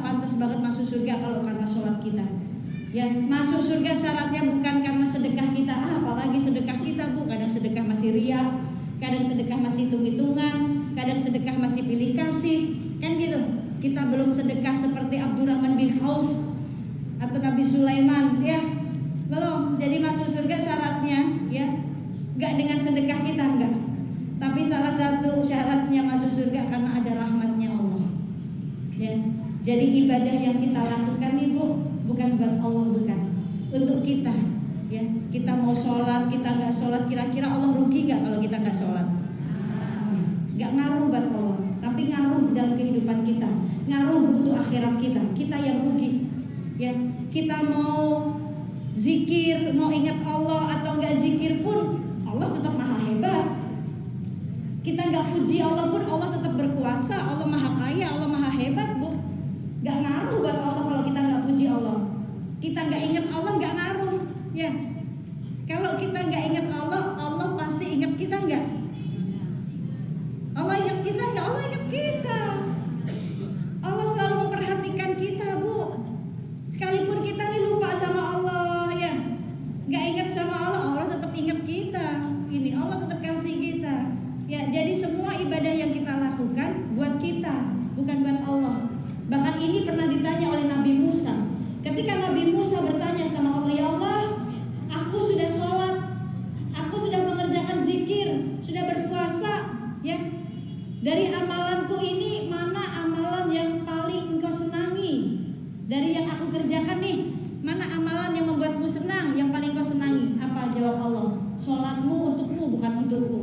pantas banget masuk surga kalau karena sholat kita. Ya, masuk surga syaratnya bukan karena sedekah kita, apalagi sedekah kita Bu, kadang sedekah masih riya, kadang sedekah masih hitung-hitungan, kadang sedekah masih pilih kasih, kan gitu. Kita belum sedekah seperti Abdurrahman bin Auf atau Nabi Sulaiman, ya. Belum. Jadi masuk surga syaratnya, ya, enggak dengan sedekah kita, enggak. Tapi salah satu syaratnya masuk surga karena ada rahmatnya Allah. Ya. Jadi ibadah yang kita lakukan Ibu bukan buat Allah, bukan untuk kita. Ya, kita mau sholat, kita nggak sholat, kira-kira Allah rugi nggak kalau kita nggak sholat? Nggak ngaruh buat Allah, tapi ngaruh dalam kehidupan kita, ngaruh untuk akhirat kita. Kita yang rugi. Ya, kita mau zikir, mau ingat Allah atau nggak zikir pun Allah tetap maha hebat. Kita nggak puji Allah pun Allah tetap berkuasa. Allah maha kaya, Allah maha hebat Bu. Nggak ngaruh buat Allah kalau kita nggak puji Allah. Kita nggak ingat Allah nggak ngaruh. Ya, kalau kita nggak ingat Allah, Allah pasti ingat kita nggak? Allah ingat kita nggak? Allah ingat kita. Allah selalu memperhatikan kita Bu. Sekalipun kita nih lupa sama Allah, ya, nggak ingat sama Allah, Allah tetap ingat kita. Ini Allah tetap kasih kita. Ya, jadi semua ibadah yang kita lakukan buat kita, bukan buat Allah. Bahkan ini pernah ditanya oleh Nabi Musa. Ketika Nabi Musa bertanya sama Allah, ya Allah, aku sudah sholat, aku sudah mengerjakan zikir, sudah berpuasa, ya. Dari amalanku ini mana amalan yang paling engkau senangi? Dari yang aku kerjakan nih, mana amalan yang membuatmu senang, yang paling kau senangi? Apa jawab Allah? Sholatmu untukmu, bukan untukku.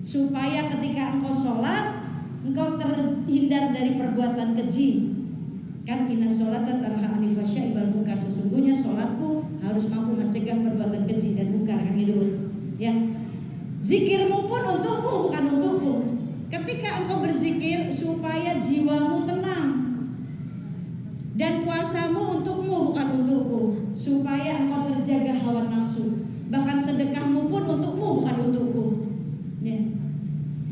Supaya ketika engkau sholat, engkau terhindar dari perbuatan keji. Kan inna sholata tanha 'anil fahsya'i wal munkar, sesungguhnya sholatku harus mampu mencegah perbuatan keji dan munkar, kan gitu. Ya. Zikirmu pun untukmu, bukan untukku. Ketika engkau berzikir supaya jiwamu tenang. Dan puasamu untukmu, bukan untukku, supaya engkau terjaga hawa nafsu. Bahkan sedekahmu pun untukmu, bukan untukku. Ya.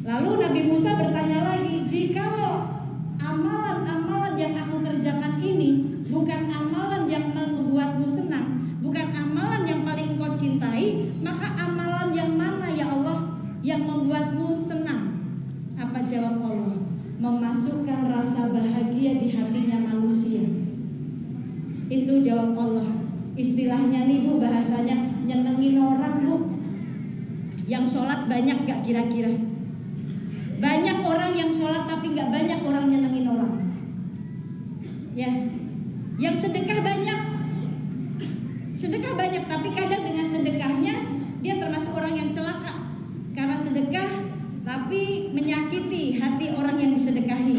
Lalu Nabi Musa bertanya lagi, jikalau amalan-amalan yang aku kerjakan ini bukan amalan yang membuatmu senang, bukan amalan yang paling engkau cintai, maka amalan yang mana ya Allah yang membuatmu senang? Apa jawab Allah? Memasukkan rasa bahagia di hatinya manusia. Itu jawab Allah. Istilahnya nih Bu, bahasanya nyenengin orang Bu. Yang sholat banyak gak kira-kira? Banyak orang yang sholat tapi gak banyak orang nyenengin orang. Ya, yang sedekah banyak. Sedekah banyak tapi kadang dengan sedekahnya dia termasuk orang yang celaka. Karena sedekah tapi menyakiti hati orang yang disedekahi.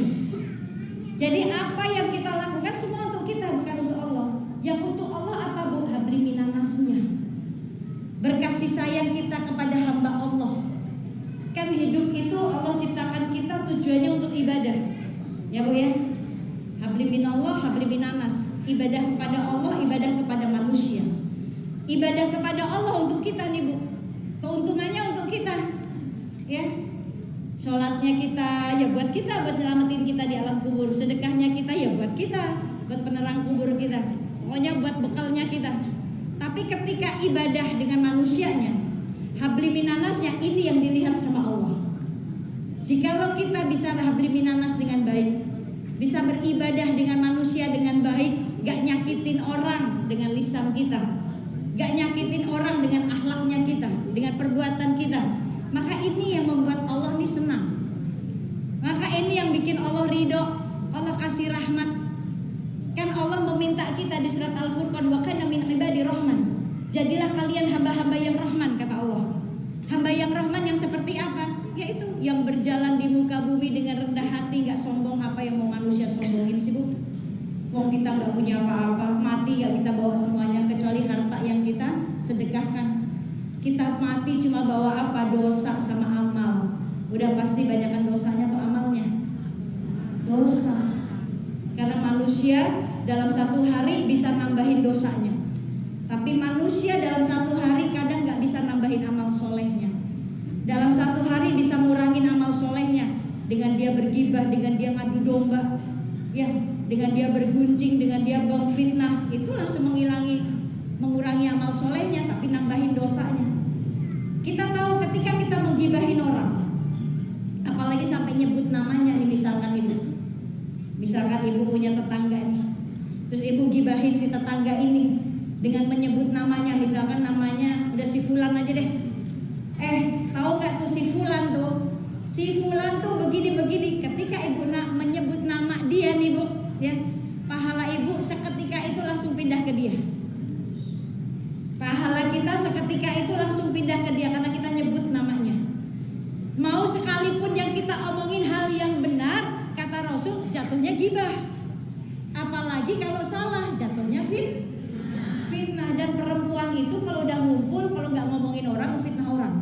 Jadi apa yang kita lakukan semua untuk kita, bukan untuk Allah. Yang untuk Allah apa Bu? Habli minanasnya. Berkasih sayang kita kepada hamba Allah. Kan hidup itu Allah ciptakan kita tujuannya untuk ibadah. Ya Bu ya. Habli minallah, habli minanas. Ibadah kepada Allah, ibadah kepada manusia. Ibadah kepada Allah untuk kita nih Bu. Keuntungannya untuk kita. Ya. Sholatnya kita ya buat kita, buat nyelamatin kita di alam kubur. Sedekahnya kita ya buat kita, buat penerang kubur kita. Pokoknya buat bekalnya kita. Tapi ketika ibadah dengan manusianya, habli minanasnya, ini yang dilihat sama Allah. Jikalau kita bisa habli minanas dengan baik, bisa beribadah dengan manusia dengan baik, gak nyakitin orang dengan lisan kita, gak nyakitin orang dengan akhlaknya kita, dengan perbuatan kita, maka ini yang membuat Allah ini senang. Maka ini yang bikin Allah ridho, Allah kasih rahmat. Kan Allah meminta kita di surat Al-Furqan, wa kana min ibadi rahman. Jadilah kalian hamba-hamba yang rahman, kata Allah. Hamba yang rahman yang seperti apa? Yaitu yang berjalan di muka bumi dengan rendah hati, gak sombong. Apa yang mau manusia sombongin sih Bu? Wong kita gak punya apa-apa, mati gak kita bawa semuanya, kecuali harta yang kita sedekahkan. Kita mati cuma bawa apa? Dosa sama amal. Udah pasti banyakan dosanya atau amalnya? Dosa. Karena manusia dalam satu hari bisa nambahin dosanya. Tapi manusia dalam satu hari kadang gak bisa nambahin amal solehnya. Dalam satu hari bisa ngurangin amal solehnya dengan dia bergibah, dengan dia ngadu domba, ya, dengan dia bergunjing, dengan dia memfitnah, itu langsung mengurangi amal solehnya, tapi nambahin dosanya. Kita tahu ketika kita menggibahin orang, apalagi sampai nyebut namanya nih, misalkan ibu punya tetangga nih, terus ibu gibahin si tetangga ini dengan menyebut namanya, misalkan namanya udah si Fulan aja deh. Tahu nggak tuh si Fulan tuh begini. Ketika ibu menyebut nama dia nih bu, ya, pahala ibu seketika itu langsung pindah ke dia. Pahala kita seketika itu langsung pindah ke dia karena kita nyebut namanya. Mau sekalipun yang kita omongin hal yang benar, kata Rasul, jatuhnya gibah. Apalagi kalau salah, jatuhnya fitnah. Dan perempuan itu kalau udah ngumpul, kalau nggak ngomongin orang, fitnah orang.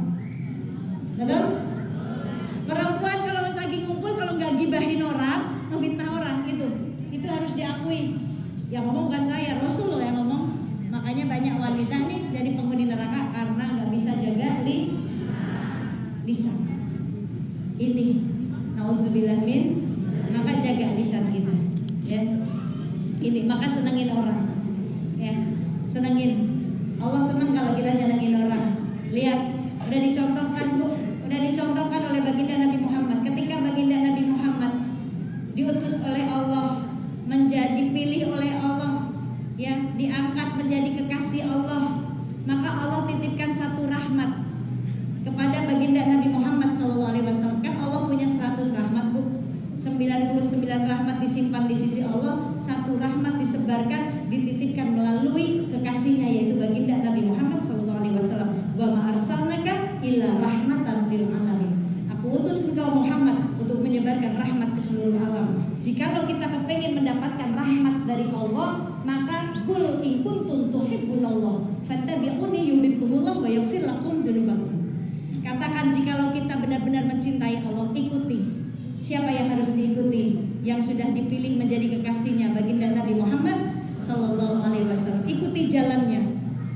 Betul? Perempuan kalau lagi ngumpul, kalau nggak gibahin orang, ngefitnah orang, itu harus diakui. Yang ngomong bukan saya, Rasul loh yang ngomong. Makanya banyak wanita nih jadi penghuni neraka karena nggak bisa jaga lisan. Ini nauzubillah min, maka jaga lisan kita. Ya. Ini maka senengin orang. Ya, senengin. Allah senang kalau kita nyenengin orang. Lihat, udah dicontohkan oleh baginda Nabi Muhammad. Ketika baginda Nabi Muhammad diutus oleh Allah, dipilih oleh Allah, ya, diangkat menjadi kekasih Allah, maka Allah titipkan satu rahmat kepada baginda Nabi Muhammad SAW. Kan Allah punya 100 rahmat bu, 99 rahmat disimpan di sisi Allah, satu rahmat disebarkan, dititipkan melalui kekasihnya yaitu baginda Nabi Muhammad SAW. Wa ma arsalnaka illa rahmatan lil alamin. Aku utus engkau Muhammad untuk menyebarkan rahmat ke seluruh alam. Jikalau kita kepengen mendapatkan rahmat dari Allah, maka qul in kuntum tuhibbunallah fattabi'uni yuhibbukumullah wa yaghfir lakum dzunubakum. Katakan jikalau kita benar-benar mencintai Allah, ikuti. Siapa yang harus diikuti? Yang sudah dipilih menjadi kekasihnya baginda Nabi Muhammad sallallahu alaihi wasallam. Ikuti jalannya,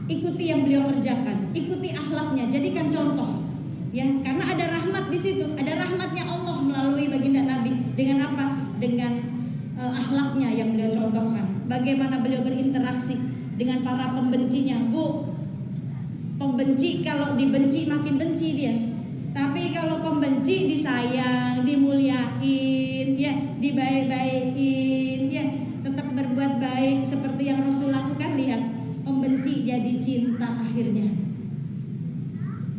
ikuti yang beliau kerjakan, ikuti akhlaknya, jadikan contoh. Ya, karena ada rahmat di situ, ada rahmatnya Allah melalui baginda Nabi. Dengan apa? Dengan akhlaknya yang beliau contohkan. Bagaimana beliau berinteraksi dengan para pembencinya. Bu, pembenci kalau dibenci makin benci dia. Tapi kalau pembenci disayang, dimuliain, ya, dibaik-baikin, ya, tetap berbuat baik seperti yang Rasul lakukan. Lihat, pembenci jadi cinta akhirnya.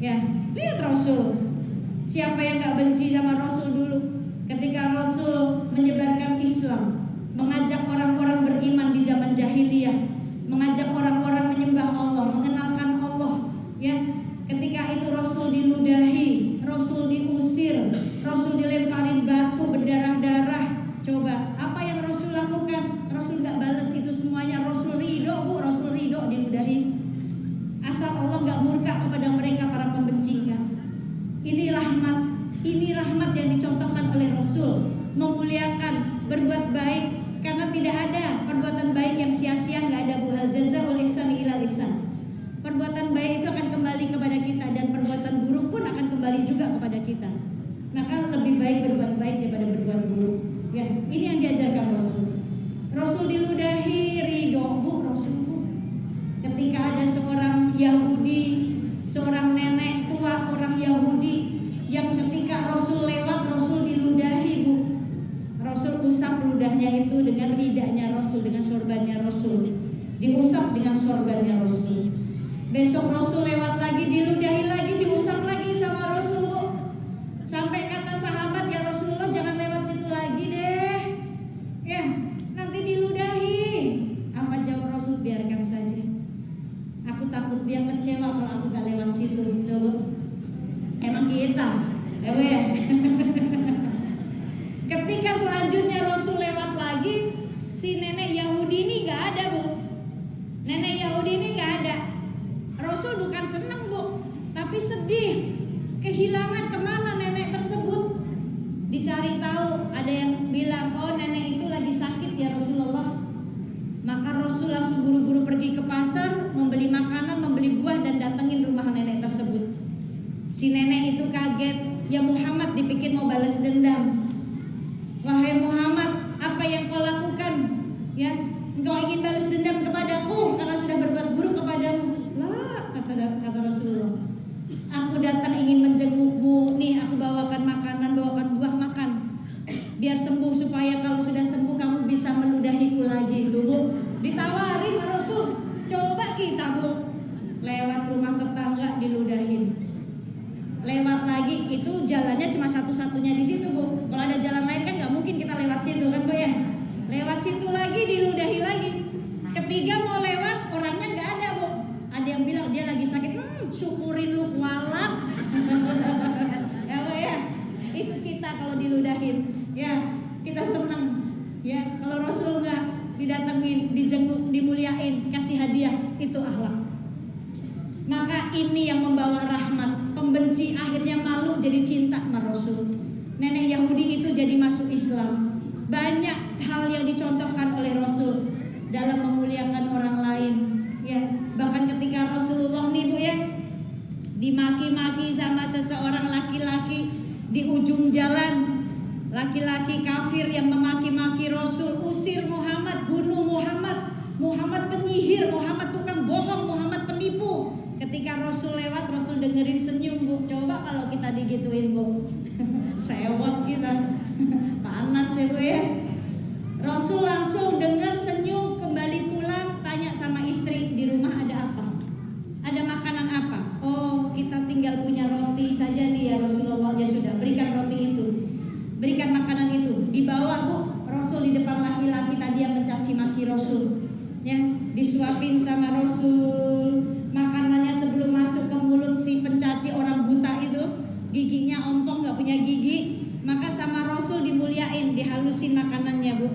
Ya, lihat Rasul. Siapa yang gak benci sama Rasul dulu? Ketika Rasul menyebarkan Islam, mengajak orang-orang beriman di zaman jahiliyah, mengajak orang-orang menyembah Allah, mengenalkan Allah, ya. Ketika itu Rasul diludahi, Rasul diusir, Rasul dilemparin batu berdarah-darah. Coba, apa yang Rasul lakukan? Rasul gak balas itu semuanya. Rasul ridho bu, Rasul ridho diludahi. Asal Allah gak murka kepada mereka para pembenci kan. Ini rahmat yang dicontohkan oleh Rasul. Memuliakan, berbuat baik, karena tidak ada perbuatan baik yang sia-sia, gak ada buhal jaza wal ihsani ilal ihsan. Perbuatan baik itu akan kembali kepada kita dan perbuatan buruk pun akan kembali juga kepada kita. Maka lebih baik berbuat baik daripada berbuat buruk. Ya, ini yang diajarkan Rasul. Rasul diludahi, ridho bu, Rasul bu. Ketika ada seorang Yahudi, seorang nenek tua orang Yahudi yang ketika Rasul lewat, Rasul diludahi bu. Rasul usap ludahnya itu dengan ridanya Rasul, dengan sorbannya Rasul. Diusap dengan sorbannya Rasul. Besok Rasul lewat lagi, diludahi lagi, diusap lagi sama Rasul bu. Sampai kata sahabat, ya Rasulullah jangan lewat situ lagi deh, ya, nanti diludahi. Apa jawab Rasul? Biarkan saja. Aku takut dia kecewa kalau aku gak lewat situ. Tuh bu, emang kita ya. Ketika selanjutnya Rasul lewat lagi, si nenek Yahudi ini gak ada bu. Nenek Yahudi ini gak ada. Rasul bukan seneng bu, tapi sedih, kehilangan. Kemana nenek tersebut? Dicari tahu, ada yang bilang, oh nenek itu lagi sakit ya Rasulullah. Maka Rasul langsung buru-buru pergi ke pasar, membeli makanan, membeli buah, dan datengin rumah nenek tersebut. Si nenek itu kaget. Ya Muhammad, dipikir mau balas dendam. Wahai Muhammad, apa yang kau lakukan? Ya, engkau ingin balas dendam kepadaku karena sudah berbuat buruk kepadamu. Lah, kata Rasulullah. Aku datang ingin menjengukmu. Nih, aku bawakan makanan, bawakan buah makan. Biar sembuh, supaya kalau sudah sembuh kamu bisa meludahiku lagi. Tuh, ditawarin Rasul. Coba kita, Bu, lewat rumah tetangga diludahin. Lewat lagi, itu jalannya cuma satu-satunya di situ, Bu. Kalau ada jalan lain kan nggak mungkin kita lewat situ kan, Bu ya. Lewat situ lagi diludahi lagi. Ketiga mau lewat, orangnya nggak ada, Bu. Ada yang bilang dia lagi sakit. Syukurin lu kualat. Ya, Bu ya. Itu kita kalau diludahin. Ya, kita senang. Ya, kalau Rasul nggak didatengin, dijenguk, dimuliain, kasih hadiah, itu akhlak. Maka ini yang membawa rahmat. Pembenci akhirnya malu jadi cinta sama Rasul. Nenek Yahudi itu jadi masuk Islam. Banyak hal yang dicontohkan oleh Rasul dalam memuliakan orang lain. Ya, bahkan ketika Rasulullah nih, Bu ya, dimaki-maki sama seseorang laki-laki di ujung jalan, laki-laki kafir yang memaki-maki Rasul, usir Muhammad, bunuh Muhammad, Muhammad penyihir, Muhammad tukang bohong, Muhammad penipu. Ketika Rasul lewat, Rasul dengerin senyum, Bu. Coba kalau kita digituin, Bu. Sewot kita. Panas ya, Bu ya. Rasul langsung dengar, senyum, kembali pulang, tanya sama istri, di rumah ada apa? Ada makanan apa? Oh, kita tinggal punya roti saja nih ya Rasulullah. Ya sudah, berikan roti itu. Berikan makanan itu. Dibawa, Bu, Rasul di depan laki-laki tadi yang mencaci maki Rasul. Ya, disuapin sama Rasul. Makanannya sebelum masuk ke mulut si pencaci orang buta itu, giginya ompong, gak punya gigi. Maka sama Rasul dimuliain, dihalusin makanannya, Bu,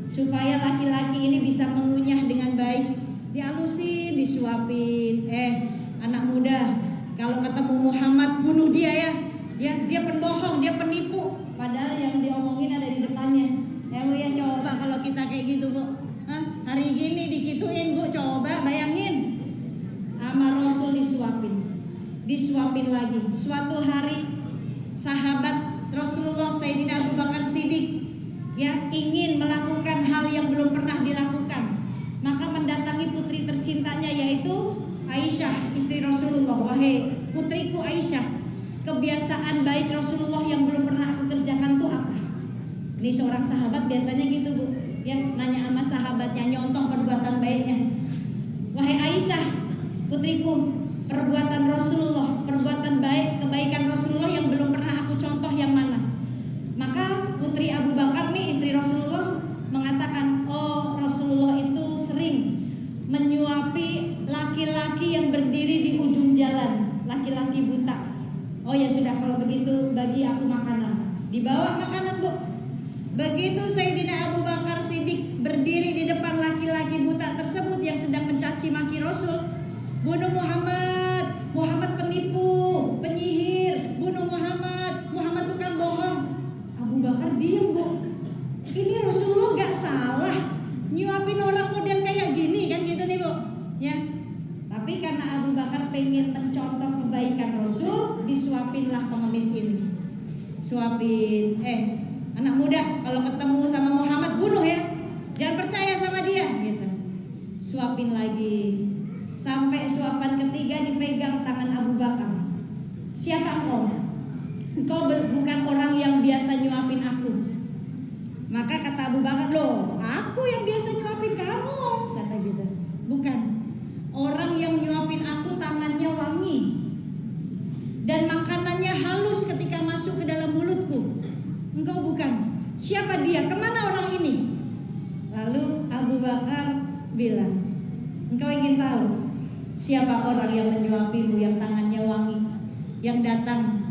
supaya laki-laki ini bisa mengunyah dengan baik. Dihalusin, disuapin. Anak muda, kalau ketemu Muhammad bunuh dia ya. Ya, dia pembohong, dia penipu. Padahal yang diomongin ada di depannya. Ya, Bu ya, coba kalau kita kayak gitu, Bu. Hari gini dikituin, Bu, coba bayangin. Sama Rasul disuapin lagi. Suatu hari sahabat Rasulullah Sayyidina Abu Bakar Siddiq ya ingin melakukan hal yang belum pernah dilakukan. Maka mendatangi putri tercintanya yaitu Aisyah, istri Rasulullah. Wahai putriku Aisyah, kebiasaan baik Rasulullah yang belum pernah aku kerjakan tuh apa? Ini seorang sahabat biasanya gitu, Bu. Ya, nanya sama sahabatnya, nyontoh perbuatan baiknya. Wahai Aisyah, putriku, perbuatan Rasulullah, perbuatan baik, kebaikan Rasulullah yang belum pernah aku contoh yang mana? Maka putri Abu Bakar nih, istri Rasulullah, mengatakan, oh, Rasulullah itu sering menyuapi laki-laki yang berdiri di ujung jalan, laki-laki buta. Oh ya sudah, kalau begitu bagi aku makanan. Dibawa makanan, Bu. Begitu Sayyidina Abu Bakar Siddiq berdiri di depan laki-laki buta tersebut yang sedang mencaci maki Rasul, bunuh Muhammad, Muhammad penipu, penyihir, bunuh Muhammad, Muhammad tukang bohong. Abu Bakar diem, Bu. Ini Rasulullah gak salah nyuapin orang model kayak gini kan gitu nih, Bu. Ya. Tapi karena Abu Bakar pengen mencontoh kebaikan Rasul, disuapinlah pengemis ini. Suapin, anak muda kalau ketemu sama Muhammad bunuh ya, jangan percaya sama dia gitu. Suapin lagi. Sampai suapan ketiga dipegang tangan Abu Bakar. Siapa engkau? Engkau bukan orang yang biasa nyuapin aku. Maka kata Abu Bakar, loh, aku yang biasa nyuapin kamu, kata gitu. Bukan. Orang yang nyuapin aku tangannya wangi dan makanannya halus ketika masuk ke dalam mulutku. Engkau bukan. Siapa dia? Kemana orang ini? Lalu Abu Bakar bilang, engkau ingin tahu siapa orang yang menyuapimu, yang tangannya wangi, yang datang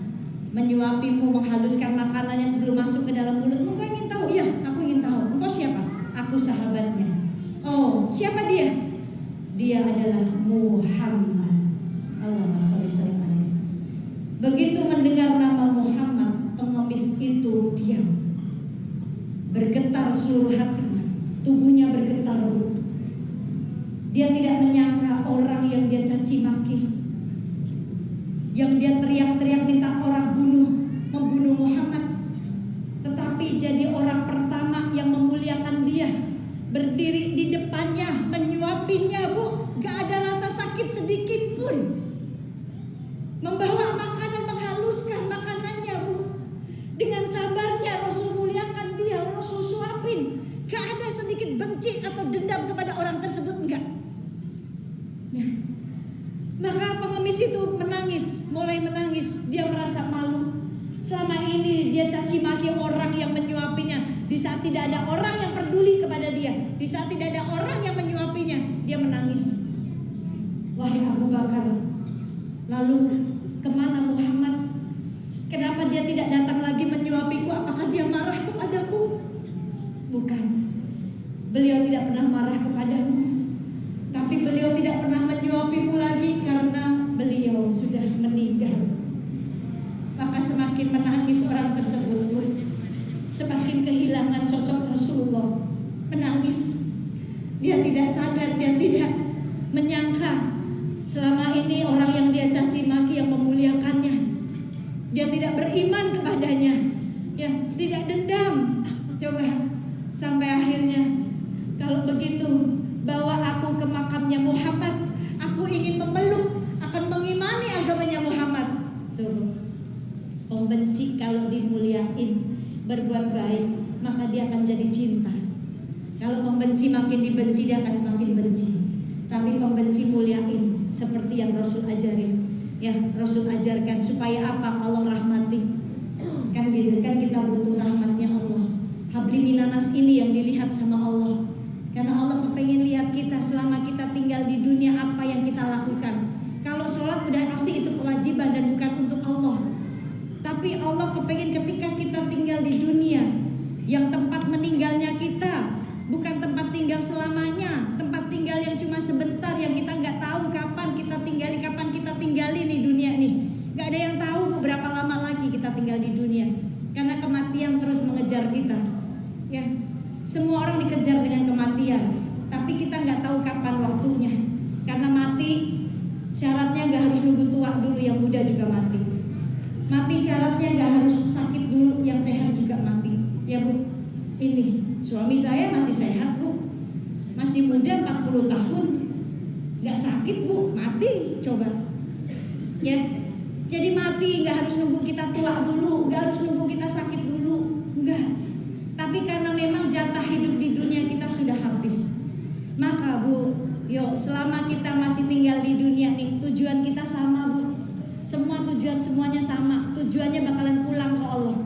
menyuapimu, menghaluskan makanannya sebelum masuk ke dalam mulutmu? Engkau ingin tahu? Iya, aku ingin tahu. Engkau siapa? Aku sahabatnya. Oh, siapa dia? Dia adalah Muhammad. Allahumma sholli alaihi. Begitu mendengar nama Muhammad, pengemis itu diam, bergetar seluruh hatinya, tubuhnya bergetar. Dia tidak menyangka orang yang dia caci maki, yang dia teriak-teriak minta orang membunuh Muhammad, tetapi jadi orang pertama yang memuliakan dia, berdiri di depannya, menyuapinnya Bu, gak ada rasa sakit sedikit pun. Membawa makanan, menghaluskan makanannya Bu, dengan sabarnya Rasul muliakan dia, Rasul suapin. Gak ada sedikit benci atau dendam kepada orang tersebut, enggak. Ya. Maka pengemis itu menangis, mulai menangis. Dia merasa malu. Selama ini dia caci maki orang yang menyuapinya. Di saat tidak ada orang yang peduli kepada dia, di saat tidak ada orang yang menyuapinya, dia menangis. Wahai Abu Bakar, lalu kemana Muhammad? Kenapa dia tidak datang lagi menyuapiku? Apakah dia marah kepadaku? Bukan. Beliau tidak pernah marah kepadamu, tapi beliau tidak pernah menyuapimu lagi karena beliau sudah meninggal. Maka semakin menangis orang tersebut, semakin kehilangan sosok Rasulullah. Menangis. Dia tidak sadar, dia tidak menyangka selama ini orang yang dia caci maki yang memuliakannya. Dia tidak beriman kepadanya, ya, tidak dendam. Coba sampai akhirnya, kalau begitu bawa aku ke makamnya Muhammad. Aku ingin memeluk, akan mengimani agamanya Muhammad. Tuh. Pembenci kalau dimuliain, berbuat baik, maka dia akan jadi cinta. Kalau pembenci makin dibenci, dia akan semakin benci. Tapi pembenci muliain, seperti yang Rasul ajarin. Ya, Rasul ajarkan supaya apa? Allah rahmati. Kan gitu, kan kita butuh rahmatnya Allah. Habli minanas ini yang dilihat sama Allah. Karena Allah kepengen lihat kita selama kita tinggal di dunia, apa yang kita lakukan. Kalau sholat udah pasti itu kewajiban dan bukan untuk Allah. Tapi Allah kepengen ketika kita tinggal di dunia, yang tempat meninggalnya kita bukan tempat tinggal selamanya, tempat tinggal yang cuma sebentar, yang kita nggak tahu kapan kita tinggali nih dunia nih. Nggak ada yang tahu beberapa lama lagi kita tinggal di dunia, karena kematian terus mengejar kita. Ya, semua orang dikejar dengan kematian, tapi kita nggak tahu kapan waktunya. Karena mati syaratnya nggak harus nunggu tua dulu, yang muda juga mati. Mati syaratnya nggak harus sakit dulu, yang sehat juga mati. Ya Bu, ini suami saya masih sehat Bu, masih muda 40 tahun, nggak sakit Bu, mati coba. Ya, jadi mati nggak harus nunggu kita tua dulu, nggak harus nunggu kita sakit dulu, nggak. Tapi karena memang jatah hidup di dunia kita sudah habis, maka Bu, yuk selama kita masih tinggal di dunia nih, tujuan kita sama Bu. Semua tujuan semuanya sama, tujuannya bakalan pulang ke Allah.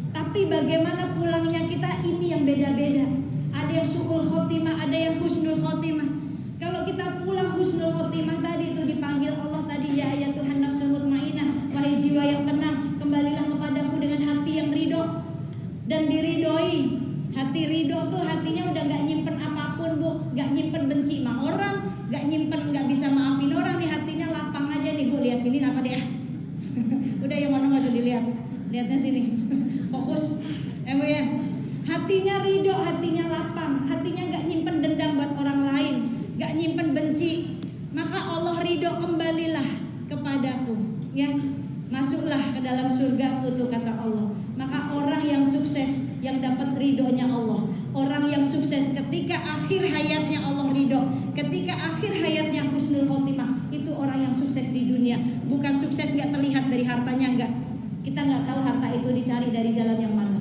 Tapi bagaimana pulangnya kita ini yang beda-beda. Ada yang su'ul khotimah, ada yang husnul khotimah. Kalau kita pulang husnul khotimah tadi itu dipanggil Allah tadi, ya ayat Tuhan nafsul mutmainah, wahai jiwa yang tenang, kembalilah kepadaku dengan hati yang ridho dan diridhoi. Hati ridho tuh hatinya udah nggak nyimpen apapun Bu, nggak nyimpen benci sama orang, nggak bisa maafin orang, di hatinya lapang aja nih Bu. Lihat sini apa deh? Udah yang mana nggak usah dilihat, lihatnya sini. Fokus, Bu ya. Hatinya ridho, hatinya lapang, hatinya nggak nyimpen dendam buat orang lain, nggak nyimpen benci. Maka Allah ridho, kembalilah kepadaku, ya. Masuklah ke dalam surga tuh kata Allah. Maka orang yang sukses, yang dapat ridhonya Allah, orang yang sukses ketika akhir hayatnya Allah ridho, ketika akhir hayatnya husnul khotimah, itu orang yang sukses di dunia. Bukan sukses nggak terlihat dari hartanya, enggak. Kita nggak tahu harta itu dicari dari jalan yang mana,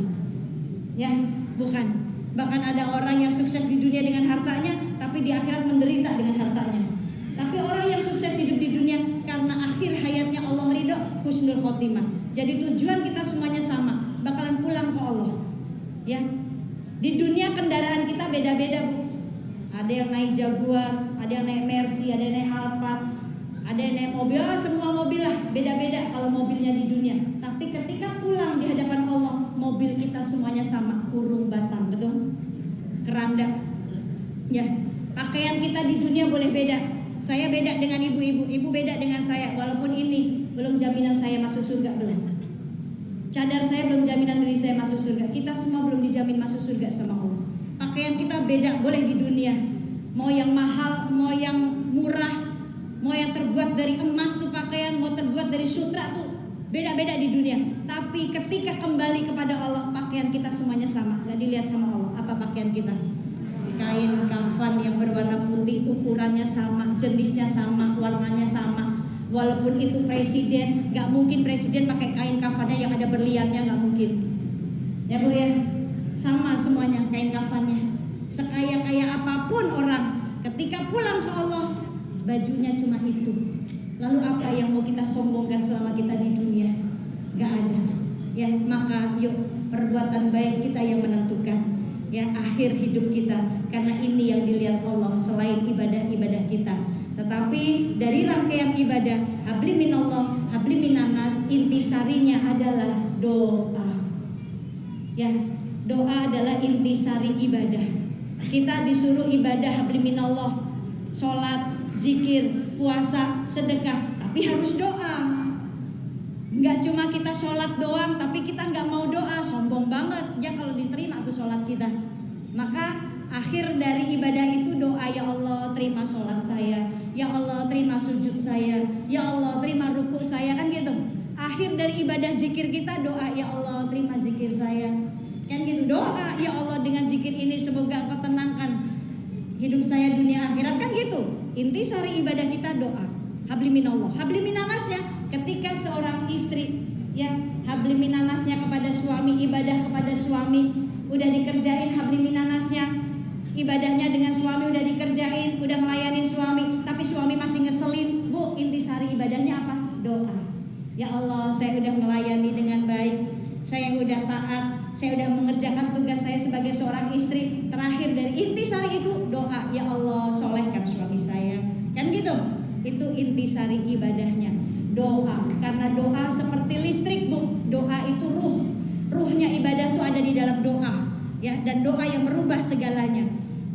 ya, bukan. Bahkan ada orang yang sukses di dunia dengan hartanya, tapi di akhirat menderita dengan hartanya. Tapi orang yang sukses hidup di dunia karena akhir hayatnya Allah ridho, husnul khotimah. Jadi tujuan kita semuanya sama, bakalan pulang ke Allah. Ya, di dunia kendaraan kita beda-beda Bu. Ada yang naik Jaguar, ada yang naik Mercy, ada yang naik Alphard, ada yang naik mobil, semua mobil lah beda-beda kalau mobilnya di dunia. Tapi ketika pulang di hadapan Allah, mobil kita semuanya sama, kurung batang, betul? Keranda. Ya, pakaian kita di dunia boleh beda. Saya beda dengan ibu-ibu, ibu beda dengan saya. Walaupun ini belum jaminan saya masuk surga, belum. Cadar saya belum jaminan diri saya masuk surga. Kita semua belum dijamin masuk surga sama Allah. Pakaian kita beda, boleh di dunia. Mau yang mahal, mau yang murah, mau yang terbuat dari emas tuh pakaian, mau terbuat dari sutra tuh, beda-beda di dunia. Tapi ketika kembali kepada Allah, pakaian kita semuanya sama. Gak dilihat sama Allah, apa pakaian kita? kain kafan yang berwarna putih, ukurannya sama, jenisnya sama, warnanya sama. Walaupun itu presiden, gak mungkin presiden pakai kain kafannya yang ada berliannya, gak mungkin. Ya Bu ya, sama semuanya kain kafannya. Sekaya-kaya apapun orang, ketika pulang ke Allah, bajunya cuma itu. Lalu apa yang mau kita sombongkan selama kita di dunia? Gak ada. Ya, maka yuk perbuatan baik kita yang menentukan ya akhir hidup kita, karena ini yang dilihat Allah selain ibadah-ibadah kita. Tetapi dari rangkaian ibadah habli minallah, habli minanas, intisarinya adalah doa. Ya, doa adalah intisari ibadah. Kita disuruh ibadah habli minallah, sholat, zikir, puasa, sedekah, tapi harus doa. Enggak cuma kita sholat doang, tapi kita enggak mau doa, sombong banget ya kalau diterima tuh sholat kita. Maka akhir dari ibadah itu doa, ya Allah terima sholat saya, ya Allah terima sujud saya, ya Allah terima ruku saya, kan gitu. Akhir dari ibadah zikir kita doa, ya Allah terima zikir saya, kan gitu. Doa, ya Allah dengan zikir ini semoga Engkau tenangkan hidup saya dunia akhirat, kan gitu. Intisari ibadah kita doa. Habli minallah, habli minanasnya ketika seorang istri ya habli minanasnya kepada suami, ibadah kepada suami udah dikerjain, habli minanasnya ibadahnya dengan suami udah dikerjain, udah ngelayanin suami, tapi suami masih ngeselin, Bu, intisari ibadahnya apa? Doa. Ya Allah, saya udah melayani dengan baik, saya udah taat, saya udah mengerjakan tugas saya sebagai seorang istri. Terakhir dari intisari itu doa, ya Allah solehkan suami saya, kan gitu. Itu intisari ibadahnya, doa. Karena doa seperti listrik, Bu. Doa itu ruh. Ruhnya ibadah tuh ada di dalam doa, ya. Dan doa yang merubah segalanya.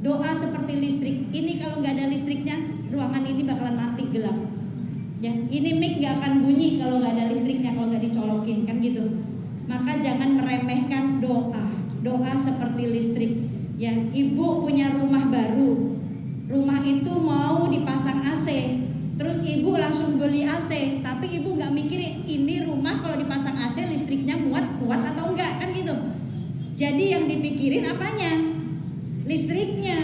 Doa seperti listrik. Ini kalau nggak ada listriknya, ruangan ini bakalan mati gelap. Ya, ini mic nggak akan bunyi kalau nggak ada listriknya, kalau nggak dicolokin, kan gitu. Maka jangan meremehkan doa. Doa seperti listrik. Ya, ibu punya rumah baru. Rumah itu mau dipasang AC. Terus ibu langsung beli AC, tapi ibu nggak mikirin ini rumah kalau dipasang AC listriknya kuat atau enggak, kan gitu. Jadi yang dipikirin apanya? Listriknya.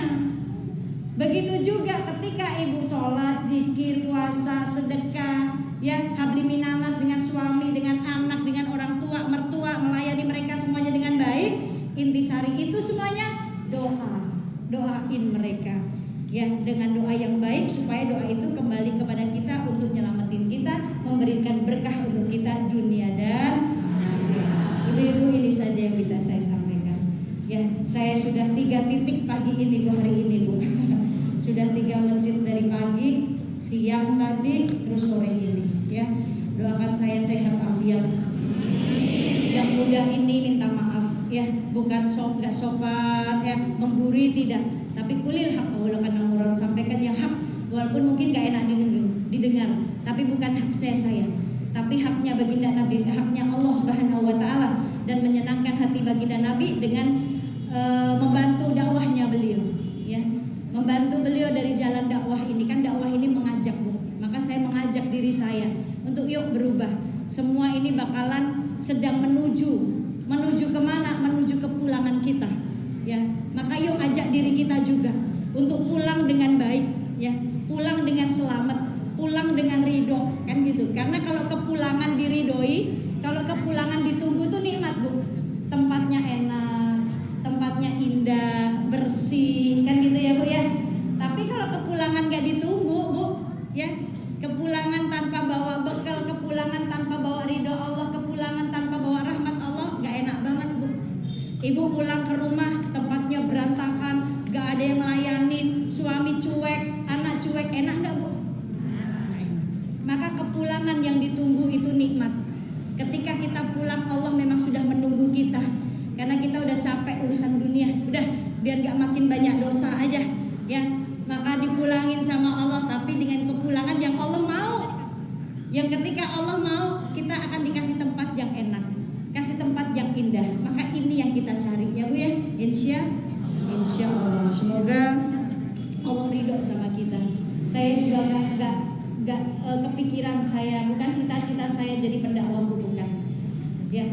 Begitu juga ketika ibu sholat, zikir, puasa, sedekah, ya habli minanas dengan suami, dengan anak, dengan orang tua, mertua, melayani mereka semuanya dengan baik. Intisari itu semuanya doa, doain mereka. Ya, dengan doa yang baik supaya doa itu kembali kepada kita untuk nyelamatin kita, memberikan berkah untuk kita dunia dan akhirat. Ibu-ibu, ini saja yang bisa saya sampaikan. Ya, saya sudah 3 titik pagi ini Bu, hari ini Bu. Sudah 3 masjid dari pagi, siang tadi, terus sore ini. Ya, doakan saya sehat afiat. Yang muda ini minta maaf. Ya, bukan nggak sopan, ya, menggurui tidak. Tapi kulil hak walakan namuran, sampaikan yang hak walaupun mungkin gak enak didengar, tapi bukan hak saya, tapi haknya baginda Nabi, haknya Allah Subhanahu wa taala, dan menyenangkan hati baginda Nabi dengan membantu dakwahnya beliau, ya. Membantu beliau dari jalan dakwah ini, kan dakwah ini mengajak, Bu. Maka saya mengajak diri saya untuk yuk berubah. Semua ini bakalan sedang menuju kemana? Menuju kepulangan kita. Ya, maka yuk ajak diri kita juga untuk pulang dengan baik, ya, pulang dengan selamat, pulang dengan ridho, kan gitu. Karena kalau kepulangan diridhoi, kalau kepulangan ditunggu tuh nikmat, Bu. Tempatnya enak, tempatnya indah, bersih, kan gitu ya Bu ya. Tapi kalau kepulangan gak ditunggu, Bu, ya, kepulangan tanpa bawa bekal, kepulangan tanpa bawa ridho Allah, kepulangan tanpa bawa rahmat Allah, gak enak banget, Bu. Ibu pulang ke rumah, tempatnya berantakan, gak ada yang ngelayanin, suami cuek, anak cuek, enak gak, Bu? Maka kepulangan yang ditunggu itu nikmat. Ketika kita pulang, Allah memang sudah menunggu kita. Karena kita udah capek urusan dunia, udah biar gak makin banyak dosa aja, ya. Maka dipulangin sama Allah, tapi dengan kepulangan yang Allah mau. Yang ketika Allah mau, kita akan dikasih tempat yang enak, kasih tempat yang indah. Maka ini yang kita cari, ya Bu ya. Insya Allah. Semoga Allah ridho sama kita. Saya juga gak kepikiran, saya bukan cita-cita saya jadi pendakwah, bukan. Ya,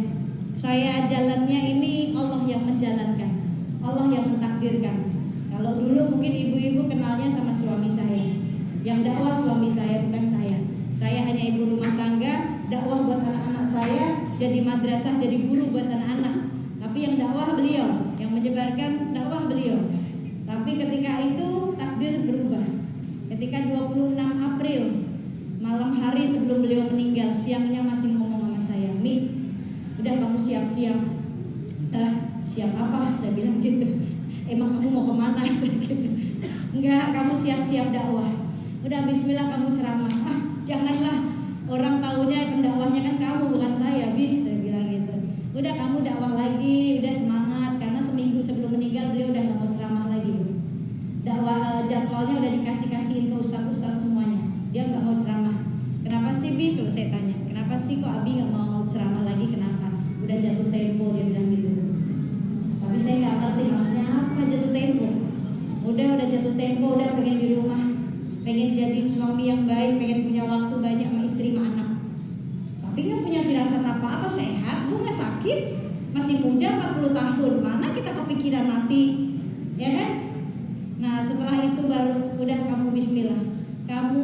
saya jalannya ini Allah yang menjalankan, Allah yang mentakdirkan. Kalau dulu mungkin ibu-ibu kenalnya sama suami saya. Yang dakwah suami saya, bukan saya. Saya hanya ibu rumah tangga, dakwah buat anak-anak saya, jadi madrasah, jadi guru buat anak-anak. Tapi yang dakwah beliau, yang menyebarkan dakwah beliau. Tapi ketika itu takdir berubah. Ketika 26 April, malam hari sebelum beliau meninggal, siangnya masih ngomong sama saya, "Mi, udah kamu siap-siap." Siap apa? Saya bilang gitu. Emang kamu mau kemana? Saya gitu. Enggak, kamu siap-siap dakwah. Udah bismillah kamu ceramah. Janganlah, orang taunya pendakwahnya kan kamu bukan saya, Bi. Saya bilang gitu. Udah kamu dakwah lagi, udah semangat. Karena seminggu sebelum meninggal beliau udah gak mau ceramah lagi. Dakwah jadwalnya udah dikasih-kasihin ke ustadz-ustadz semuanya. Dia gak mau ceramah. Kenapa sih, Bi? Kalau saya tanya, kenapa sih kok Abi gak mau ceramah lagi? Kenapa? Udah jatuh tempo, dia bilang gitu. Tapi saya nggak ngerti maksudnya apa jatuh tempo. Udah jatuh tempo, udah pengen di rumah, pengen jadi suami yang baik, pengen punya waktu banyak sama istri sama anak. Tapi nggak punya firasat apa-apa, sehat, bu nggak sakit, masih muda 40 tahun, mana kita kepikiran mati, ya kan? Nah setelah itu baru udah kamu bismillah, kamu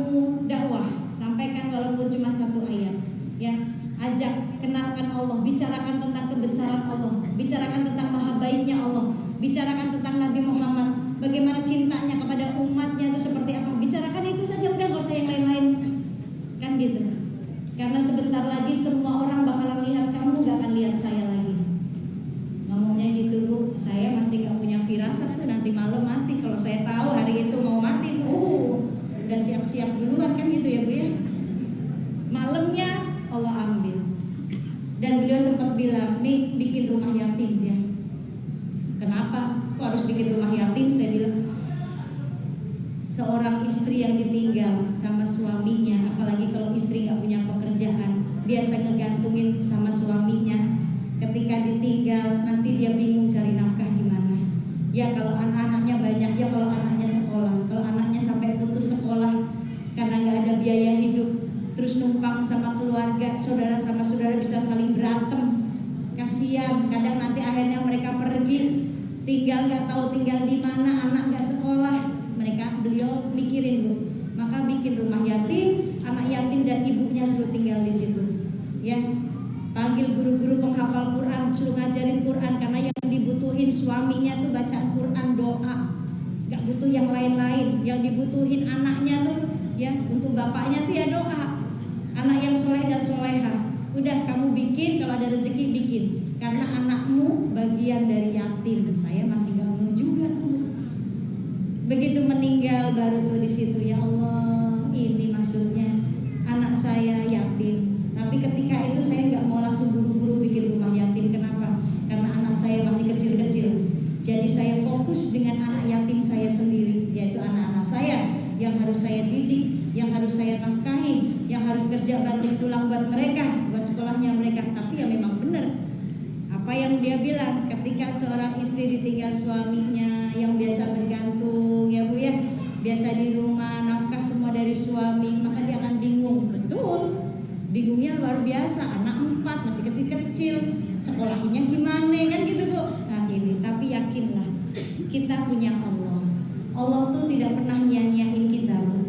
dakwah, sampaikan walaupun cuma 1 ayat, ya. Ajak, kenalkan Allah, bicarakan tentang kebesaran Allah, bicarakan tentang maha baiknya Allah, bicarakan tentang Nabi Muhammad, bagaimana cintanya kepada umatnya itu seperti apa. Bicarakan itu saja, udah gak usah yang lain-lain. Kan gitu. Karena sebentar lagi semua orang bakalan lihat kamu, gak akan lihat saya lagi. Ngomongnya gitu, Bu. Saya masih gak punya firasat tuh nanti malam mati. Kalau saya tahu hari itu mau mati, udah siap-siap duluan kan gitu ya Bu ya. Malamnya Allah ambil. Dan beliau sempat bilang, "Nih bikin rumah yatim ya." Kenapa? Kok harus bikin rumah yatim? Saya bilang, seorang istri yang ditinggal sama suaminya, apalagi kalau istri nggak punya pekerjaan, biasa ngegantungin sama suaminya. Ketika ditinggal, nanti dia bingung cari nafkah gimana. Ya kalau anak-anaknya banyak, ya kalau anaknya sekolah, kalau anaknya sampai putus sekolah karena nggak ada biaya hidup, terus numpang sama keluarga, saudara sama saudara bisa saling berantem. Kasihan, kadang nanti akhirnya mereka pergi, tinggal nggak tahu tinggal di mana, anak nggak sekolah. Beliau mikirin Bu, maka bikin rumah yatim, anak yatim dan ibunya suruh tinggal di situ. Ya, panggil guru-guru penghafal Quran, suruh ngajarin Quran, karena yang dibutuhin suaminya tuh bacaan Quran, doa, nggak butuh yang lain-lain. Yang dibutuhin anaknya tuh, ya untuk bapaknya tuh ya doa. Anak yang soleh dan soleha, udah kamu bikin, kalau ada rezeki bikin, karena anakmu bagian dari yatim. Saya masih gak ngeh juga tuh. Begitu meninggal baru tuh di situ, ya Allah, ini maksudnya anak saya yatim. Tapi ketika itu saya nggak mau langsung buru-buru bikin rumah yatim. Kenapa? Karena anak saya masih kecil-kecil. Jadi saya fokus dengan anak yatim saya sendiri, yaitu anak-anak saya yang harus saya didik, yang harus saya nafkahi, yang harus kerja banting tulang buat mereka, buat sekolahnya mereka. Tapi ya memang benar apa yang dia bilang, ketika seorang istri ditinggal suaminya yang biasa bergantung, ya Bu ya, biasa di rumah, nafkah semua dari suami, maka dia akan bingung. Betul, bingungnya luar biasa. Anak 4 masih kecil-kecil, sekolahnya gimana kan gitu Bu. Nah ini, tapi yakinlah kita punya Allah. Allah tuh tidak pernah nyanyain kita Bu.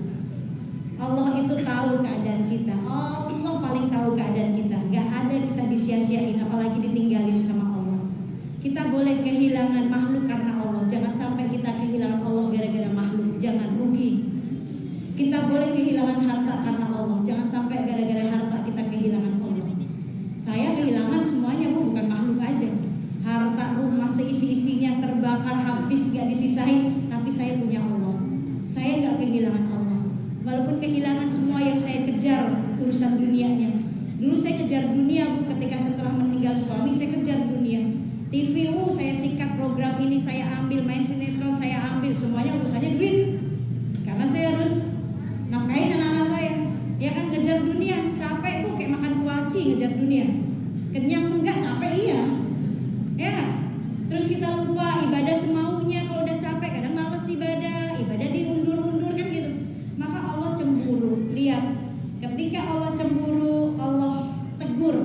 Allah itu tahu keadaan kita. Allah paling tahu keadaan kita. Gak ada kita disia-siain, apalagi ditinggalin sama Allah. Kita boleh kehilangan makhluk karena Allah. Jangan sampai kita kehilangan Allah gara-gara makhluk. Jangan rugi. Kita boleh kehilangan harta karena Allah. Jangan sampai gara-gara harta kita kehilangan Allah. Saya kehilangan semuanya Bu, bukan makhluk aja. Harta, rumah seisi-isinya terbakar habis, gak disisain. Tapi saya punya Allah. Saya gak kehilangan Allah. Walaupun kehilangan semua yang saya kejar urusan dunianya. Dulu saya kejar dunia Bu, ketika setelah meninggal suami saya kejar dunia. TV saya sikat, program ini saya ambil, main sinetron saya ambil, semuanya urusannya duit. Karena saya harus nafkahin anak-anak saya. Ya kan, kejar dunia, capek Bu, kayak makan kuaci ngejar dunia. Kenyang enggak, capek iya. Ya kan? Terus kita lupa ibadah semaunya, kalau udah capek kadang malas ibadah diundur-undur kan gitu. Maka Allah cemburu. Lihat, ketika Allah cemburu, Allah tegur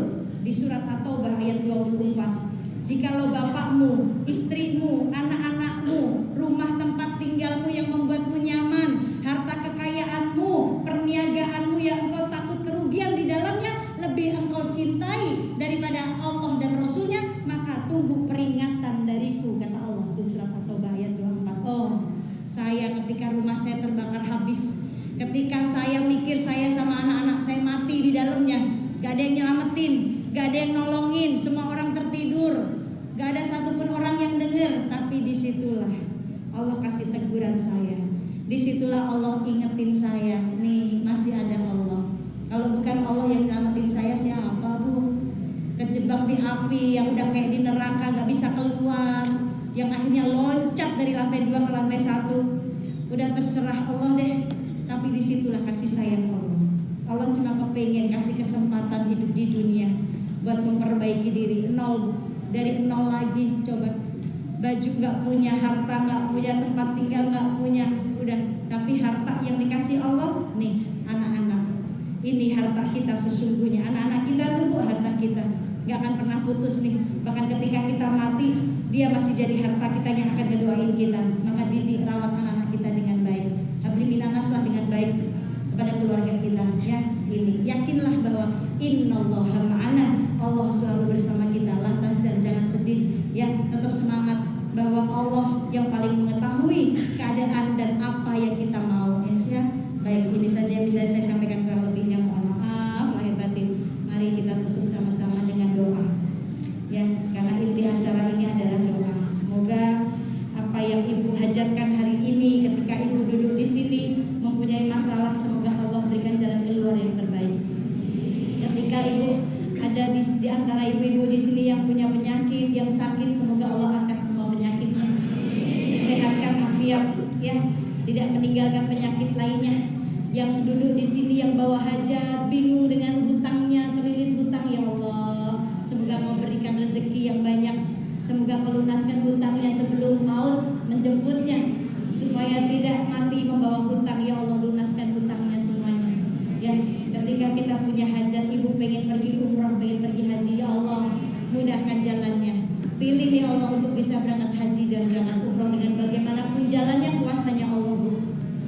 di surat At-Taubah ayat 24. Jikalau bapakmu, istrimu, anak-anakmu, rumah tempat tinggalmu yang membuatmu nyaman, harta kekayaanmu, perniagaanmu yang engkau takut kerugian di dalamnya lebih engkau cintai daripada Allah dan Rasulnya, maka tunggu peringatan dariku, kata Allah. Itu surat At-Taubah ayat 24. Oh, saya ketika rumah saya terbakar habis, ketika saya mikir saya sama anak-anak saya mati di dalamnya, gak ada yang nyelamatin, gak ada yang nolongin, semua orang tertidur, gak ada satupun orang yang dengar. Tapi disitulah Allah kasih teguran saya, disitulah Allah ingetin saya, nih masih ada Allah. Kalau bukan Allah yang nyelamatin saya, siapa bu? Kejebak di api yang udah kayak di neraka gak bisa keluar, yang akhirnya loncat dari lantai 2 ke lantai 1. Udah terserah Allah deh. Tapi disitulah kasih sayang Allah. Allah cuma kepengen kasih kesempatan hidup di dunia buat memperbaiki diri. Dari nol lagi. Coba baju gak punya, harta gak punya, tempat tinggal gak punya, udah. Tapi harta yang dikasih Allah, nih anak-anak, ini harta kita sesungguhnya. Anak-anak kita tuh bu, harta kita gak akan pernah putus nih. Bahkan ketika kita mati, dia masih jadi harta kita yang akan ngedoain kita. Maka didik, rawat anak-anak kita dengan baik. Habli minanaslah dengan baik kepada keluarga kita. Ya, ini yakinlah bahwa innallaha ma'ana, Allah selalu bersama kita. La tahzan, jangan sedih. Ya, tetap semangat bahwa Allah yang paling mengetahui keadaan dan apa yang kita mau. Ya, baik, ini saja yang bisa saya sampaikan. Kurang lebihnya mohon maaf lahir batin. Mari kita tutup sama-sama dengan doa. Ya, karena inti acara ini adalah doa. Semoga apa yang Ibu hajatkan hari ini ketika Ibu duduk di sini mempunyai masalah, semoga Allah berikan jalan keluar yang terbaik. Ketika Ibu ada di antara ibu-ibu di sini yang punya penyakit, yang sakit, semoga Allah angkat semua penyakitnya, disehatkan afiat, ya, tidak meninggalkan penyakit lainnya. Yang duduk di sini yang bawa hajat, bingung dengan hutangnya, terlilit hutang, ya Allah, semoga memberikan rezeki yang banyak, semoga melunaskan hutangnya sebelum maut menjemputnya, supaya tidak mati membawa hutang. Ya Allah, lunaskan hutangnya semuanya. Ya, ketika kita punya hajat, Ibu pengen pergi umrah, pengen pergi haji, ya Allah, mudahkan jalannya. Pilih ya Allah untuk bisa berangkat haji dan berangkat umrah dengan bagaimanapun jalannya, kuasanya Allah, Bu.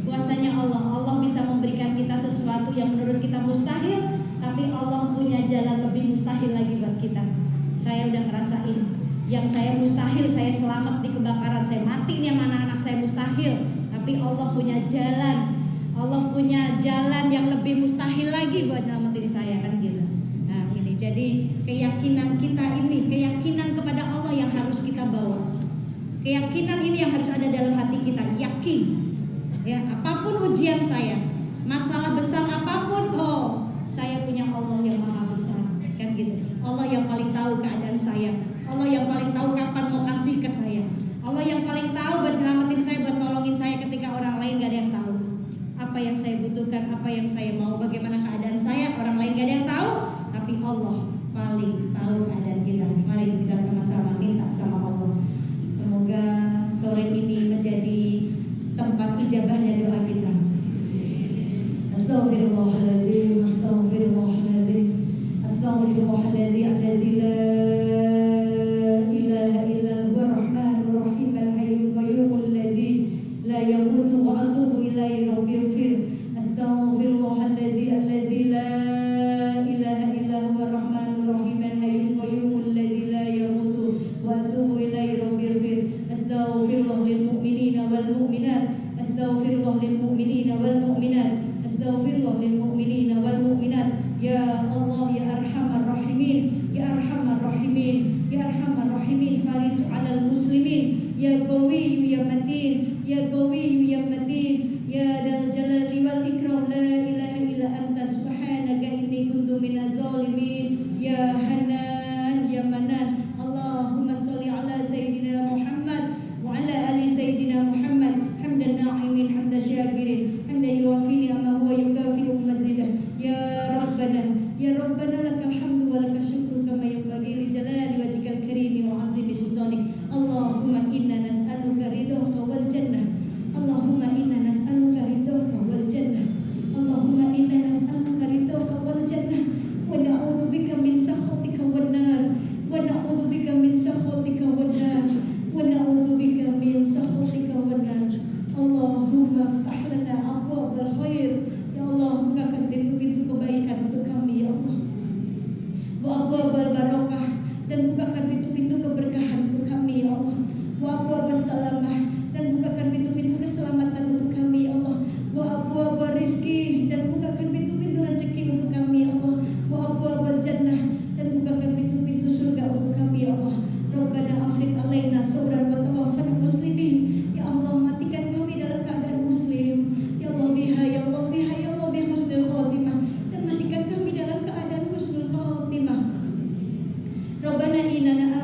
Kuasanya Allah. Allah bisa memberikan kita sesuatu yang menurut kita mustahil, tapi Allah punya jalan lebih mustahil lagi buat kita. Saya udah ngerasain yang saya mustahil, saya selamat di kebakaran, saya mati nih sama anak-anak saya mustahil, tapi Allah punya jalan. Allah punya jalan yang lebih mustahil lagi buat nyelamatin saya, kan gitu. Nah ini jadi keyakinan kita ini, keyakinan kepada Allah yang harus kita bawa. Keyakinan ini yang harus ada dalam hati kita, yakin. Ya, apapun ujian saya, masalah besar apapun, oh saya punya Allah yang maha besar, kan gitu. Allah yang paling tahu keadaan saya, Allah yang paling tahu kapan mau kasih ke saya, Allah yang paling tahu buat nyelamatin saya, buat nolongin saya ketika orang lain gak ada yang tahu apa yang saya butuhkan, apa yang saya mau, bagaimana keadaan saya, orang lain gak ada yang tahu, tapi Allah paling tahu keadaan kita. Mari kita sama-sama minta sama Allah, semoga sore ini menjadi tempat ijabahnya doa kita. Astaghfirullahaladzim, astaghfirullahaladzim, astaghfirullahaladzim, alladzi la ilaha illa huwa rahmanur rahim. الذين